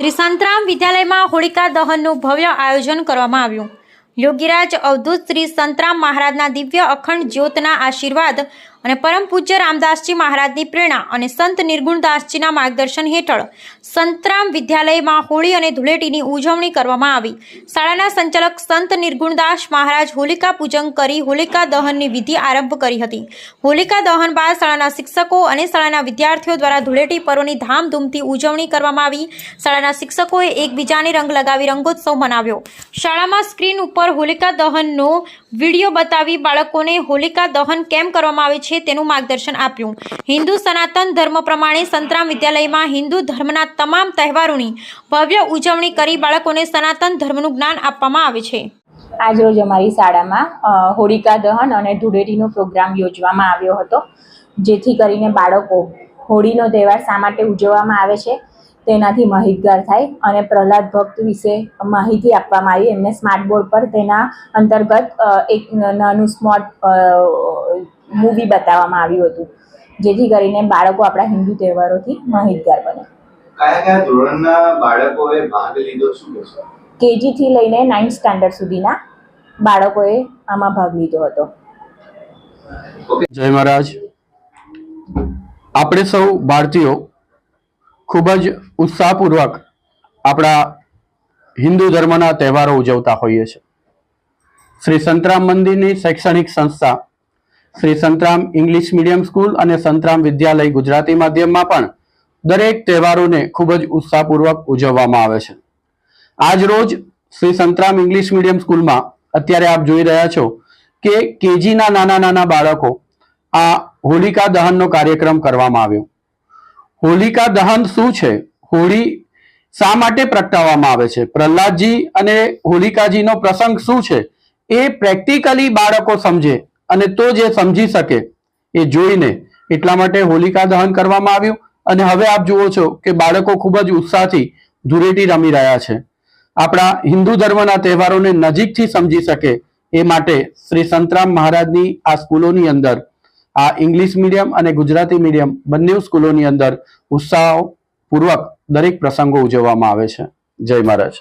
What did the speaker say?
શ્રી સંતરામ વિદ્યાલયમાં હોલિકા દહનનું ભવ્ય આયોજન કરવામાં આવ્યું। યોગીરાજ અવધૂત શ્રી સંતરામ મહારાજના દિવ્ય અખંડ જ્યોતના આશીર્વાદ અને પરમ પૂજ્ય રામદાસજી મહારાજની પ્રેરણા અને સંત નિર્ગુણદાસજીના માર્ગદર્શન હેઠળ સંતરામ વિદ્યાલયમાં હોળી અને ધૂળેટીની ઉજવણી કરવામાં આવી। શાળાના સંચાલક સંત નિર્ગુણદાસ મહારાજ હોલિકા પૂજન કરી હોલિકા દહનની વિધિ આરંભ કરી હતી। હોલિકા દહન બાદ શાળાના શિક્ષકો અને શાળાના વિદ્યાર્થીઓ દ્વારા ધૂળેટી પર્વની ધામધૂમથી ઉજવણી કરવામાં આવી। શાળાના શિક્ષકોએ એકબીજાને રંગ લગાવી રંગોત્સવ મનાવ્યો। શાળામાં સ્ક્રીન ઉપર હોલિકા દહનનો વિડીયો બતાવી બાળકોને હોલિકા દહન કેમ કરવામાં આવે છે તેનું માર્ગદર્શન આપ્યું। હિન્દુ સનાતન ધર્મ પ્રમાણે સંતરામ વિદ્યાલયમાં હિન્દુ ધર્મના તમામ તહેવારોની ભવ્ય ઉજવણી કરી બાળકોને સનાતન ધર્મનું જ્ઞાન આપવામાં આવે છે। આજરોજ અમારી શાળામાં હોલિકા દહન અને ધૂળેટીનો પ્રોગ્રામ યોજવામાં આવ્યો હતો, જેથી કરીને બાળકો હોળીનો તહેવાર શા માટે ઉજવવામાં આવે છે તેનાથી માહિતગાર થાય અને પ્રહલાદ ભક્ત વિશે માહિતી આપવામાં આવી। એમને સ્માર્ટ બોર્ડ પર તેના અંતર્ગત એક નાનું સ્મોટ મૂવી બતાવવામાં આવ્યું હતું, જેથી કરીને બાળકો આપણા હિન્દુ તહેવારોથી માહિતગાર બને। કયા ધોરણના બાળકોએ ભાગ લીધો, શું કહેશો? કેજી થી લઈને 9th સ્ટાન્ડર્ડ સુધીના બાળકોએ આમાં ભાગ લીધો હતો। જય મહારાજ। આપણે સૌ ભારતીયો ખૂબ જ ઉત્સાહપૂર્વક આપણા હિન્દુ ધર્મના તહેવારો ઉજવતા હોઈએ છીએ। શ્રી સંતરામ મંદિરની શૈક્ષણિક સંસ્થા Shri Santram English medium school અને સંતરામ વિદ્યાલય ગુજરાતી માધ્યમમાં પણ દરેક તહેવારોને ખૂબ જ ઉત્સાહપૂર્વક ઉજવવામાં આવે છે। આજ રોજ શ્રી સંતરામ ઇંગ્લિશ મીડિયમ સ્કૂલમાં અત્યારે આપ જોઈ રહ્યા છો કે કેજીના નાના બાળકો આ હોલિકા દહનનો કાર્યક્રમ કરવામાં આવ્યો। હોલિકા દહન શું છે, હોળી શા માટે પ્રગટાવવામાં આવે છે, પ્રહલાદજી અને હોલિકાજીનો પ્રસંગ શું છે, એ પ્રેક્ટિકલી બાળકો સમજે અને તો જે સમજી શકે એ જોઈને એટલા માટે હોલિકા દહન કરવામાં આવ્યું। અને હવે આપ જુઓ છો કે બાળકો ખૂબ જ ઉત્સાહથી ધૂળેટી રમી રહ્યા છે। આપણા હિન્દુ ધર્મના તહેવારોને નજીકથી સમજી શકે એ માટે શ્રી સંતરામ મહારાજની આ સ્કૂલોની અંદર આ ઇંગ્લિશ મીડિયમ અને ગુજરાતી મીડિયમ બંને સ્કૂલોની અંદર ઉત્સાહપૂર્વક દરેક પ્રસંગો ઉજવવામાં આવે છે। જય મહારાજ।